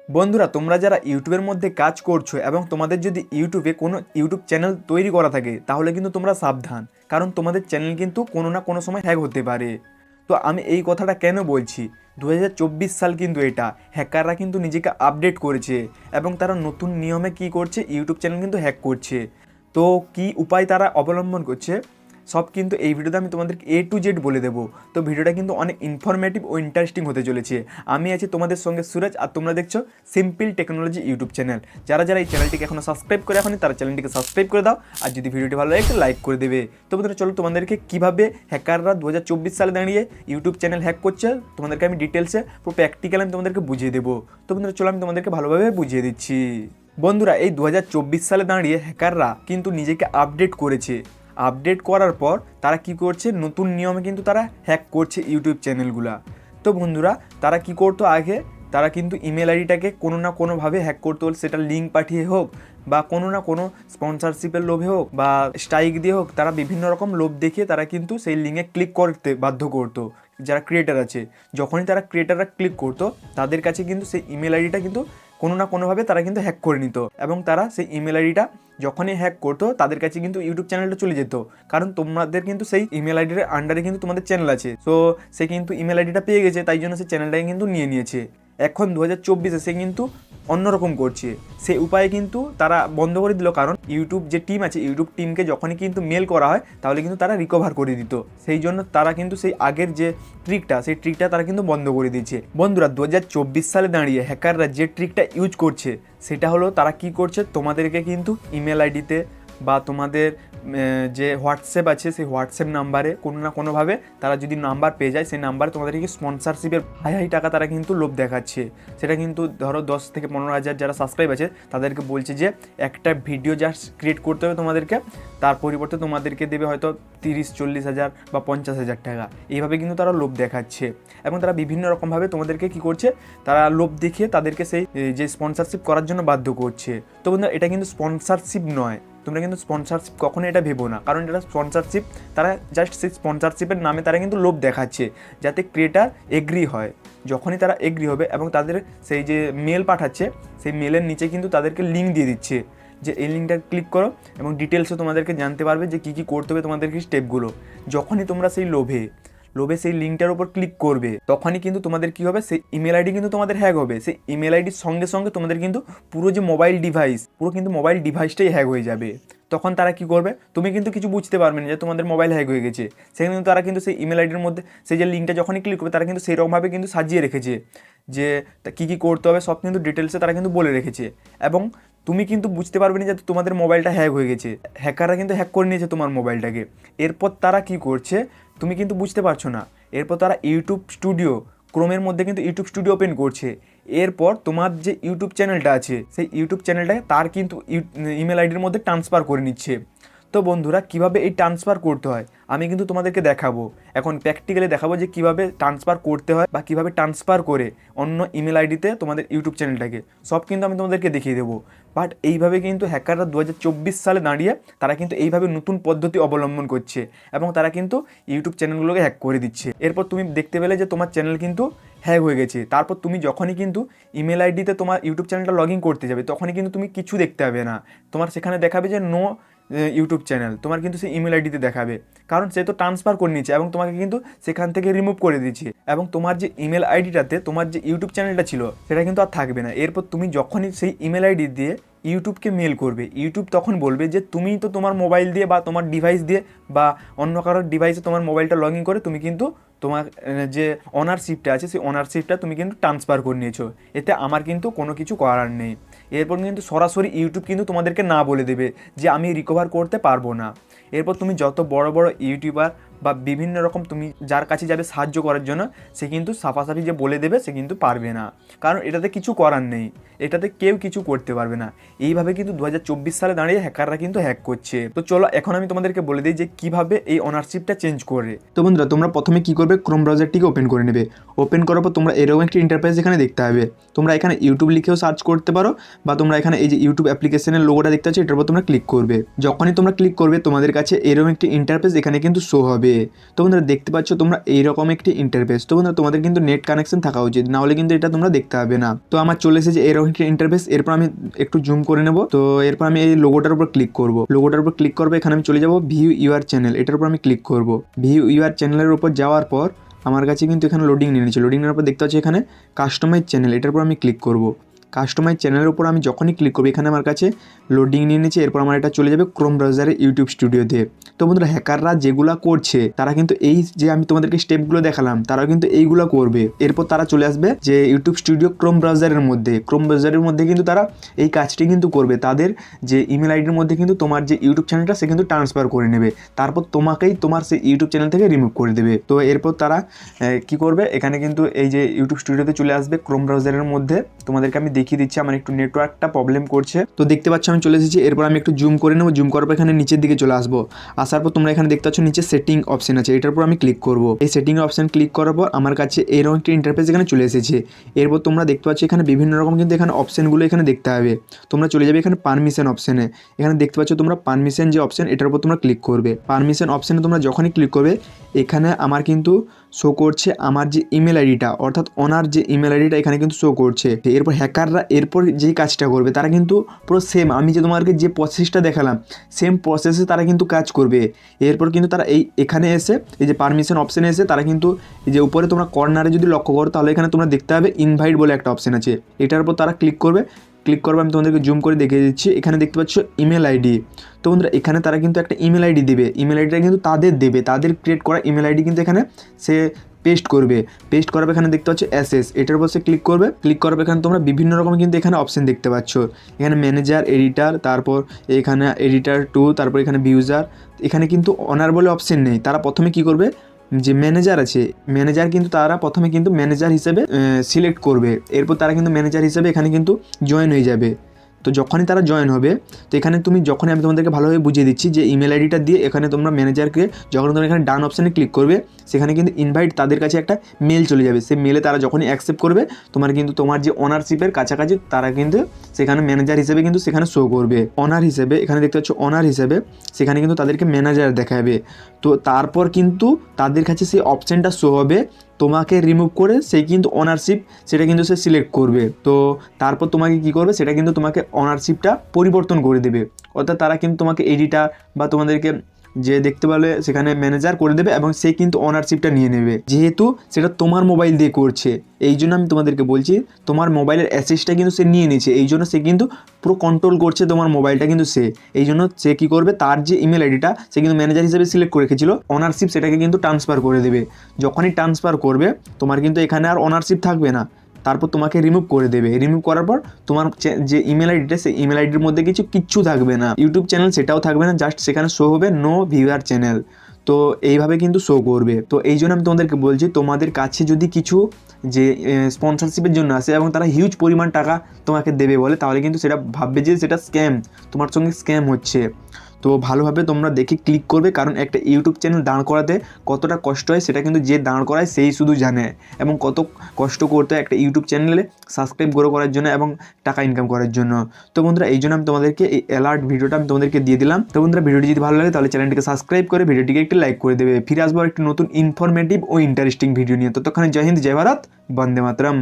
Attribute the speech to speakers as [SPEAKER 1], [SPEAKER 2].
[SPEAKER 1] বন্ধুরা, তোমরা যারা ইউটিউবের মধ্যে কাজ করছো এবং তোমাদের যদি ইউটিউবে কোনো ইউটিউব চ্যানেল তৈরি করা থাকে, তাহলে কিন্তু তোমরা সাবধান, কারণ তোমাদের চ্যানেল কিন্তু কোনো না কোনো সময় হ্যাক হতে পারে। তো আমি এই কথাটা কেন বলছি, 2024 সাল কিন্তু এটা হ্যাকাররা কিন্তু নিজেকে আপডেট করেছে এবং তারা নতুন নিয়মে কি করছে, ইউটিউব চ্যানেল কিন্তু হ্যাক করছে। তো কি উপায় তারা অবলম্বন করছে সব কিন্তু এই ভিডিওতে আমি তোমাদেরকে A to Z বলে দেবো। তো ভিডিওটা কিন্তু অনেক ইনফরমেটিভ ও ইন্টারেস্টিং হতে চলেছে। আমি আছি তোমাদের সঙ্গে সুরজ, আর তোমরা দেখছো সিম্পল টেকনোলজি ইউটিউব চ্যানেল। যারা যারা এই চ্যানেলটিকে এখনো সাবস্ক্রাইব করে এখনই, তারা চ্যানেলটিকে সাবস্ক্রাইব করে দাও, আর যদি ভিডিওটি ভালো লাগে একটা লাইক করে দেবে। তো বন্ধুরা, চলো তোমাদেরকে কীভাবে হ্যাকাররা 2024 সালে দাঁড়িয়ে ইউটিউব চ্যানেল হ্যাক করছে তোমাদেরকে আমি ডিটেলসে পুরো প্র্যাকটিক্যাল আমি তোমাদেরকে বুঝিয়ে দেবো। তো বন্ধুরা, চলো আমি তোমাদেরকে ভালোভাবে বুঝিয়ে দিচ্ছি। বন্ধুরা, এই 2024 সালে দাঁড়িয়ে হ্যাকাররা কিন্তু নিজেকে আপডেট করেছে। আপডেট করার পর তারা কি করছে, নতুন নিয়মে কিন্তু তারা হ্যাক করছে ইউটিউব চ্যানেলগুলা। তো বন্ধুরা, তারা কি করতো আগে, তারা কিন্তু ইমেল আইডিটাকে কোনো না কোনোভাবে হ্যাক করতো, সেটা লিঙ্ক পাঠিয়ে হোক বা কোনো না কোনো স্পন্সরশিপের লোভে হোক বা স্ট্রাইক দিয়ে হোক, তারা বিভিন্ন রকম লোভ দেখিয়ে তারা কিন্তু সেই লিঙ্কে ক্লিক করতে বাধ্য করতো যারা ক্রিয়েটার আছে। যখনই তারা ক্রিয়েটাররা ক্লিক করতো, তাদের কাছে কিন্তু সেই ইমেল আইডিটা কিন্তু কোনো না কোনোভাবে তারা কিন্তু হ্যাক করে নিত, এবং তারা সেই ইমেল আইডিটা যখনই হ্যাক করতো তাদের কাছে কিন্তু ইউটিউব চ্যানেলটা চলে যেত, কারণ তোমাদের কিন্তু সেই ইমেল আইডির আন্ডারে কিন্তু তোমাদের চ্যানেল আছে। সো সে কিন্তু ইমেল আইডিটা পেয়ে গেছে, তাই জন্য সে চ্যানেলটাকে কিন্তু নিয়ে নিয়েছে। এখন 2024-এ সে কিন্তু অন্যরকম করছে। সেই উপায়ে কিন্তু তারা বন্ধ করে দিল, কারণ ইউটিউব যে টিম আছে, ইউটিউব টিমকে যখনই কিন্তু মেল করা হয় তাহলে কিন্তু তারা রিকভার করে দিত। সেই জন্য তারা কিন্তু সেই আগের যে ট্রিকটা, সেই ট্রিকটা তারা কিন্তু বন্ধ করে দিয়েছে। বন্ধুরা, 2024 সালে দাঁড়িয়ে হ্যাকাররা যে ট্রিকটা ইউজ করছে সেটা হলো, তারা কি করছে, তোমাদেরকে কিন্তু ইমেল আইডিতে বা তোমাদের যে হোয়াটসঅ্যাপ আছে সেই হোয়াটসঅ্যাপ নাম্বারে কোনো না কোনোভাবে তারা যদি নাম্বার পেয়ে যায়, সেই নাম্বারে তোমাদেরকে স্পন্সরশিপের হাই হাই টাকা তারা কিন্তু লোভ দেখাচ্ছে। সেটা কিন্তু ধরো 10 থেকে 15,000 যারা সাবস্ক্রাইব আছে তাদেরকে বলছে যে একটা ভিডিও জাস্ট ক্রিয়েট করতে হবে তোমাদেরকে, তার পরিবর্তে তোমাদেরকে দেবে হয়তো 30-40,000 বা 50,000 টাকা। এইভাবে কিন্তু তারা লোভ দেখাচ্ছে, এবং তারা বিভিন্ন রকমভাবে তোমাদেরকে কি করছে, তারা লোভ দেখিয়ে তাদেরকে সেই যে স্পন্সরশিপ করার জন্য বাধ্য করছে। তো বন্ধুরা, এটা কিন্তু স্পন্সরশিপ নয়, তোমরা কিন্তু স্পন্সরশিপ কখনো এটা ভেবো না, কারণ এটা স্পন্সরশিপ, তারা জাস্ট সেই স্পন্সরশিপের নামে তারা কিন্তু লোভ দেখাচ্ছে যাতে ক্রিয়েটার এগ্রি হয়। যখনই তারা এগ্রি হবে এবং তাদের সেই যে মেল পাঠাচ্ছে, সেই মেলের নিচে কিন্তু তাদেরকে লিঙ্ক দিয়ে দিচ্ছে যে এই লিঙ্কটা ক্লিক করো, এবং ডিটেলসও তোমাদেরকে জানতে পারবে যে কী কী করতে হবে তোমাদেরকে স্টেপগুলো। যখনই তোমরা সেই লোভে সেই লিঙ্কটার উপর ক্লিক করবে, তখনই কিন্তু তোমাদের কি হবে, সেই ইমেল আইডি কিন্তু তোমাদের হ্যাক হবে। সেই ইমেল আইডির সঙ্গে সঙ্গে তোমাদের কিন্তু পুরো যে মোবাইল ডিভাইস, পুরো কিন্তু মোবাইল ডিভাইসটাই হ্যাক হয়ে যাবে। তখন তারা কি করবে, তুমি কিন্তু কিছু বুঝতে পারবে না যে তোমাদের মোবাইল হ্যাক হয়ে গেছে। সেখানে কিন্তু তারা কিন্তু সেই ইমেল আইডির মধ্যে সেই যে লিঙ্কটা যখনই ক্লিক করবে, তারা কিন্তু সেইরকমভাবে কিন্তু সাজিয়ে রেখেছে যে কী কী করতে হবে, সব কিন্তু ডিটেলসে তারা কিন্তু বলে রেখেছে। এবং তুমি কিন্তু বুঝতে পারবে না যে তোমাদের মোবাইলটা হ্যাক হয়ে গেছে। হ্যাকাররা কিন্তু হ্যাক করে নিয়েছে তোমার মোবাইলটাকে। এরপর তারা কি করছে, তুমি কিন্তু বুঝতে পারছো না। এরপর তারা ইউটিউব স্টুডিও, ক্রোমের মধ্যে কিন্তু ইউটিউব স্টুডিও ওপেন করছে। এরপর তোমার যে ইউটিউব চ্যানেলটা আছে, সেই ইউটিউব চ্যানেলটাকে তার কিন্তু ইমেল আইডির মধ্যে ট্রান্সফার করে নিচ্ছে। তো বন্ধুরা, কিভাবে এই ট্রান্সফার করতে হয় আমি কিন্তু তোমাদেরকে দেখাবো। এখন প্র্যাকটিক্যালি দেখাবো যে কিভাবে ট্রান্সফার করতে হয় বা কিভাবে ট্রান্সফার করে অন্য ইমেল আইডিতে তোমাদের ইউটিউব চ্যানেলটাকে, সব কিন্তু আমি তোমাদেরকে দেখিয়ে দেবো। বাট এইভাবে কিন্তু হ্যাকাররা 2024 সালে দাঁড়িয়ে তারা কিন্তু এইভাবে নতুন পদ্ধতি অবলম্বন করছে, এবং তারা কিন্তু ইউটিউব চ্যানেলগুলোকে হ্যাক করে দিচ্ছে। এরপর তুমি দেখতে পেলে যে তোমার চ্যানেল কিন্তু হ্যাক হয়ে গেছে। তারপর তুমি যখনই কিন্তু ইমেল আইডিতে তোমার ইউটিউব চ্যানেলটা লগ ইন করতে যাবে, তখনই কিন্তু তুমি কিছু দেখতে হবে না। তোমার সেখানে দেখাবে যে নো ইউটিউব চ্যানেল, তোমার কিন্তু সেই ইমেল আইডিতে দেখাবে, কারণ সে তো ট্রান্সফার করে নিচ্ছে এবং তোমাকে কিন্তু সেখান থেকে রিমুভ করে দিচ্ছে। এবং তোমার যে ইমেল আইডিটাতে তোমার যে ইউটিউব চ্যানেলটা ছিল সেটা কিন্তু আর থাকবে না। এরপর তুমি যখনই সেই ইমেল আইডি দিয়ে ইউটিউবকে মেল করবে, ইউটিউব তখন বলবে যে তুমি তো তোমার মোবাইল দিয়ে বা তোমার ডিভাইস দিয়ে বা অন্য কারোর ডিভাইসে তোমার মোবাইলটা লগ ইন করে তুমি কিন্তু তোমার যে অনারশিপটা আছে সেই অনারশিপটা তুমি কিন্তু ট্রান্সফার করে নিয়েছো। এতে আমার কিন্তু কোনো কিছু করার নেই। এরপর কিন্তু সরাসরি ইউটিউব কিন্তু তোমাদেরকে না বলে দেবে যে আমি রিকভার করতে পারবো না। এরপর তুমি যত বড় বড় ইউটিউবার বা বিভিন্ন রকম তুমি যার কাছে যাবে সাহায্য করার জন্য, সে কিন্তু সাফাসাফি যে বলে দেবে সে কিন্তু পারবে না, কারণ এটাতে কিছু করার নেই, এটাতে কেউ কিছু করতে পারবে না। এইভাবে কিন্তু 2024 সালে দাঁড়িয়ে হ্যাকাররা কিন্তু হ্যাক করছে। তো চলো এখন আমি তোমাদেরকে বলে দিই যে কিভাবে এই অনারশিপটা চেঞ্জ করে। তো বন্ধুরা, তোমরা প্রথমে কি করবে, ক্রোম ব্রাউজারটিকে ওপেন করে নেবে। ওপেন করার পর তোমরা এরকম একটি ইন্টারফেস এখানে দেখতে হবে। তোমরা এখানে ইউটিউব লিখেও সার্চ করতে পারো, বা তোমরা এখানে এই যে ইউটিউব অ্যাপ্লিকেশনের লোগোটা দেখতে পাচ্ছ, এটার উপর তোমরা ক্লিক করবে। যখনই তোমরা ক্লিক করবে তোমাদের কাছে এরকম একটি ইন্টারফেস এখানে কিন্তু শো হবে। করবে। তো বন্ধুরা দেখতে পাচ্ছ তোমরা এইরকম একটি ইন্টারফেস। তো বন্ধুরা তোমাদের কিন্তু নেট কানেকশন থাকা উচিত, না হলে কিন্তু এটা তোমরা দেখতে পাবে না। তো আমার চলে এসেছে এরকম একটি ইন্টারফেস। এরপর আমি একটু জুম করে নেব। তো এরপর আমি এই লোগোটার উপর ক্লিক করব। লোগোটার উপর ক্লিক করবো, এখানে আমি চলে যাব ভিউ ইউর চ্যানেল, এটার উপর আমি ক্লিক করব। ভিউ ইউর চ্যানেলের উপর যাওয়ার পর আমার কাছে কিন্তু এখানে লোডিং নিয়ে নিচ্ছে। লোডিং নেওয়ার পর দেখতে পাচ্ছি এখানে কাস্টমাইজ চ্যানেল, এটার উপর আমি ক্লিক করব। কাস্টমাইজ চ্যানেলের উপর আমি যখনই ক্লিক করবো এখানে আমার কাছে লোডিং নিয়ে নিচ্ছে। এরপর আমার এটা চলে যাবে ক্রোম ব্রাউজারে ইউটিউব স্টুডিওতে। তো বন্ধুরা হ্যাকাররা যেগুলা করছে তারা কিন্তু এই যে আমি তোমাদেরকে স্টেপগুলো দেখালাম তারা কিন্তু এইগুলো করবে। এরপর তারা চলে আসবে যে ইউটিউব স্টুডিও ক্রোম ব্রাউজারের মধ্যে। ক্রোম ব্রাউজারের মধ্যে কিন্তু তারা এই কাজটি কিন্তু করবে। তাদের যে ইমেল আইডির মধ্যে কিন্তু তোমার যে ইউটিউব চ্যানেলটা সে কিন্তু ট্রান্সফার করে নেবে। তারপর তোমাকেই তোমার সেই ইউটিউব চ্যানেল থেকে রিমুভ করে দেবে। তো এরপর তারা কি করবে, এখানে কিন্তু এই যে ইউটিউব স্টুডিওতে চলে আসবে ক্রোম ব্রাউজারের মধ্যে। তোমাদেরকে আমি দেখিয়ে দিচ্ছি, আমার একটু নেটওয়ার্কটা প্রবলেম করছে। তো দেখতে পাচ্ছ আমি চলে এসেছি। এরপর আমি একটু জুম করে নেবো। জুম করার পর এখানে নিচের দিকে চলে আসবো। আসার পর তোমরা এখানে দেখতে পাচ্ছ নিচে সেটিং অপশন আছে, এটার উপর আমি ক্লিক করব। এই সেটিং অপশন ক্লিক করার পর আমার কাছে এরকম একটি ইন্টারফেস এখানে চলে এসেছে। এরপর তোমরা দেখতে পাচ্ছ এখানে বিভিন্ন রকম কিন্তু এখানে অপশনগুলো এখানে দেখতে হবে। তোমরা চলে যাবে এখানে পারমিশন অপশনে। এখানে দেখতে পাচ্ছ তোমরা পারমিশন যে অপশন, এটার উপর তোমরা ক্লিক করবে। পারমিশন অপশনে তোমরা যখনই ক্লিক করবে এখানে আমার কিন্তু শো করছে আমার যে ইমেল আইডিটা, অর্থাৎ ওনার যে ইমেল আইডিটা এখানে কিন্তু শো করছে। এরপর হ্যাকাররা এরপর যেই কাজটা করবে তারা কিন্তু পুরো সেম আমি যে তোমাদেরকে যে প্রসেসটা দেখালাম সেম প্রসেসে তারা কিন্তু কাজ করবে। এরপর কিন্তু তারা এখানে এসে এই যে পারমিশন অপশানে এসে তারা কিন্তু এই যে উপরে তোমরা কর্নারে যদি লক্ষ্য করো তাহলে এখানে তোমরা দেখতে পাবে ইনভাইট বলে একটা অপশান আছে, এটার উপর তারা ক্লিক করবে। ক্লিক করবে, আমি তোমাদেরকে জুম করে দেখিয়ে দিচ্ছি। এখানে দেখতে পাচ্ছ ইমেল আইডি। তো বন্ধুরা এখানে তারা কিন্তু একটা ইমেল আইডি দেবে। ইমেল আইডিটা কিন্তু তাদের দেবে, তাদের ক্রিয়েট করা ইমেল আইডি কিন্তু এখানে সে পেস্ট করবে। পেস্ট করাবে, এখানে দেখতে পাচ্ছ অ্যাসেস, এটার উপর সে ক্লিক করবে। ক্লিক করাবে, এখানে তোমরা বিভিন্ন রকম কিন্তু এখানে অপশন দেখতে পাচ্ছ। এখানে ম্যানেজার, এডিটার, তারপর এখানে এডিটার টু, তারপর এখানে ভিউজার। এখানে কিন্তু অনার বলে অপশন নেই। তারা প্রথমে কি করবে, যে ম্যানেজার আছে ম্যানেজার কিন্তু তারা প্রথমে কিন্তু ম্যানেজার হিসেবে সিলেক্ট করবে। এরপর তারা কিন্তু ম্যানেজার হিসেবে এখানে কিন্তু জয়েন হয়ে যাবে। তো যখনই তারা জয়েন হবে তো এখানে তুমি যখনই আমি তোমাদেরকে ভালোভাবে বুঝিয়ে দিচ্ছি যে ইমেল আইডিটা দিয়ে এখানে তোমরা ম্যানেজারকে যখন তোমরা এখানে ডান অপশানে ক্লিক করবে সেখানে কিন্তু ইনভাইট তাদের কাছে একটা মেল চলে যাবে। সেই মেলে তারা যখনই অ্যাকসেপ্ট করবে তোমার কিন্তু তোমার যে অনারশিপের কাছাকাছি তারা কিন্তু সেখানে ম্যানেজার হিসেবে কিন্তু সেখানে শো করবে। অনার হিসেবে এখানে দেখতে পাচ্ছ অনার হিসেবে সেখানে কিন্তু তাদেরকে ম্যানেজার দেখাবে। তো তারপর কিন্তু তাদের কাছে সেই অপশানটা শো হবে, তোমাকে রিমুভ করে সেই কিন্তু অনারশিপ সেটা কিন্তু সে সিলেক্ট করবে। তো তারপর তোমাকে কি করবে, সেটা কিন্তু তোমাকে অনারশিপটা পরিবর্তন করে দেবে। অর্থাৎ তারা কিন্তু তোমাকে এডিটার বা তোমাদেরকে যে দেখতে পেলে সেখানে ম্যানেজার করে দেবে এবং সে কিন্তু অনারশিপটা নিয়ে নেবে। যেহেতু সেটা তোমার মোবাইল দিয়ে করছে এই জন্য আমি তোমাদেরকে বলছি তোমার মোবাইলের অ্যাসেসটা কিন্তু সে নিয়ে নিচ্ছে, এই জন্য সে কিন্তু পুরো কন্ট্রোল করছে তোমার মোবাইলটা কিন্তু সে। এই জন্য সে কী করবে, তার যে ইমেল আইডিটা সে কিন্তু ম্যানেজার হিসেবে সিলেক্ট করে রেখেছিল, অনারশিপ সেটাকে কিন্তু ট্রান্সফার করে দেবে। যখনই ট্রান্সফার করবে তোমার কিন্তু এখানে আর অনারশিপ থাকবে না, তারপর তোমাকে রিমুভ করে দেবে। রিমুভ করার পর তোমার যে ইমেল আইডিটা সেই ইমেল আইডির মধ্যে কিচ্ছু থাকবে না, ইউটিউব চ্যানেল সেটাও থাকবে না, জাস্ট সেখানে শো হবে নো ভিউয়ার চ্যানেল। তো এইভাবে কিন্তু শো করবে। তো এই জন্য আমি তোমাদেরকে বলছি তোমাদের কাছে যদি কিছু যে স্পন্সরশিপের জন্য আসে এবং তারা হিউজ পরিমাণ টাকা তোমাকে দেবে বলে তাহলে কিন্তু সেটা ভাববে যে সেটা স্ক্যাম, তোমার সঙ্গে স্ক্যাম হচ্ছে। তো ভালোভাবে তোমরা দেখে ক্লিক করবে, কারণ একটা ইউটিউব চ্যানেল দাঁড় করাতে কতটা কষ্ট হয় সেটা কিন্তু যে দাঁড় করায় সেই শুধু জানে, এবং কত কষ্ট করতে হয় একটা ইউটিউব চ্যানেলে সাবস্ক্রাইব গ্রো করার জন্য এবং টাকা ইনকাম করার জন্য। তো বন্ধুরা এই জন্য আমি তোমাদেরকে এই অ্যালার্ট ভিডিওটা আমি তোমাদেরকে দিয়ে দিলাম। তো বন্ধুরা ভিডিওটি যদি ভালো লাগে তাহলে চ্যানেলটিকে সাবস্ক্রাইব করে ভিডিওটিকে একটি লাইক করে দেবে। ফিরে আসবো একটি নতুন ইনফরমেটিভ ও ইন্টারেস্টিং ভিডিও নিয়ে। ততক্ষণে জয় হিন্দ, জয় ভারত, বন্দে মাতরম।